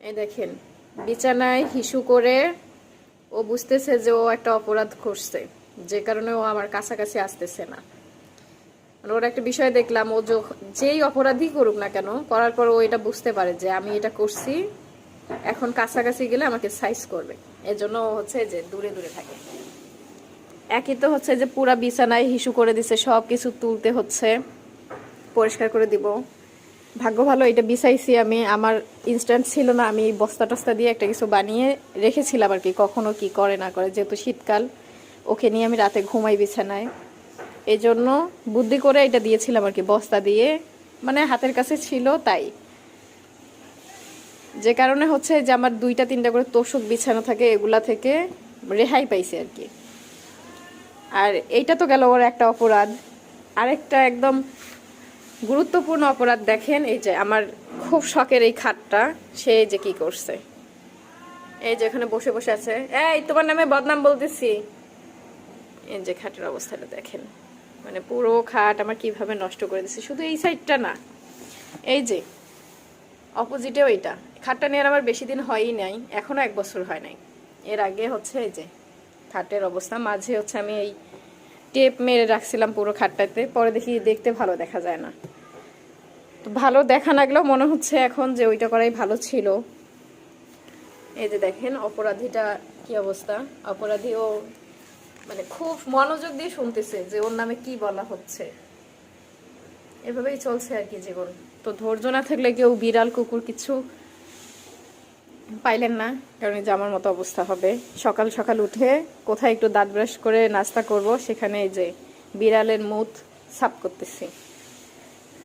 এই দেখেন বিছানায় হিসু করে ও বুঝতেছে যে ও একটা অপরাধ করছে, যে কারণে ও আমার কাছাকাছি আসতেছে না। মানে ওর একটা বিষয় দেখলাম, ও যেই অপরাধী করুক না কেন, করার পর ও এটা বুঝতে পারে যে আমি এটা করছি, এখন কাছাকাছি গেলে আমাকে সাইজ করবে। এজন্য ও হচ্ছে যে দূরে দূরে থাকে। একই তো হচ্ছে যে পুরা বিছানায় হিসু করে দিছে, সব কিছু তুলতে হচ্ছে, পরিষ্কার করে দিব। ভাগ্য ভালো এটা বিছাইছি আমি, আমার ইনস্ট্যান্ট ছিল না, আমি বস্তা টস্তা দিয়ে একটা কিছু বানিয়ে রেখেছিলাম আর কি, কখনো কি করে না করে, যেহেতু শীতকাল ওকে নিয়ে আমি রাতে ঘুমাই বিছানায়, এই জন্য বুদ্ধি করে এটা দিয়েছিলাম আর কি, বস্তা দিয়ে, মানে হাতের কাছে ছিল তাই। যে কারণে হচ্ছে যে আমার 2-3টা করে তোষক বিছানো থাকে, এগুলা থেকে রেহাই পাইছে আর কি। আর এইটা তো গেল ওর একটা অপরাধ। আরেকটা একদম গুরুত্বপূর্ণ অপরাধ দেখেন, এই যে আমার খুব শখের এই খাটটা, সে যে কি করছে, এই যে এখানে বসে বসে আছে, এই তোমার নামে বদনাম বলতেছি। এই যে খাটের অবস্থাটা দেখেন, মানে পুরো খাট আমার কিভাবে নষ্ট করে দিচ্ছে। শুধু এই সাইডটা না, এই যে অপোজিটেও এটা। খাটটা নিয়ে আমার বেশি দিন হয়ই নাই, এখনো 1 বছর হয় নাই। এর আগে হচ্ছে এই যে খাটের অবস্থা, মাঝে হচ্ছে আমি এই টেপ মেরে রাখছিলাম পুরো খাটটাতে, পরে দেখি দেখতে ভালো দেখা যায় না। তো ভালো দেখা না গেলেও মনে হচ্ছে এখন যে ওইটা করাই ভালো ছিল। এই যে দেখেন অপরাধীটা কি অবস্থা। অপরাধী ও মানে খুব মনোযোগ দিয়ে শুনতেছে যে ওর নামে কি বলা হচ্ছে। এভাবেই চলছে আর কি জীবন। তো ধৈর্য না থাকলে কেউ বিড়াল কুকুর কিছু পাইলেন না, কারণ এই যে আমার মতো অবস্থা হবে। সকাল সকাল উঠে কোথায় একটু দাঁত ব্রাশ করে নাস্তা করব, সেখানে এই যে বিড়ালের মুখ সাফ করতেছি।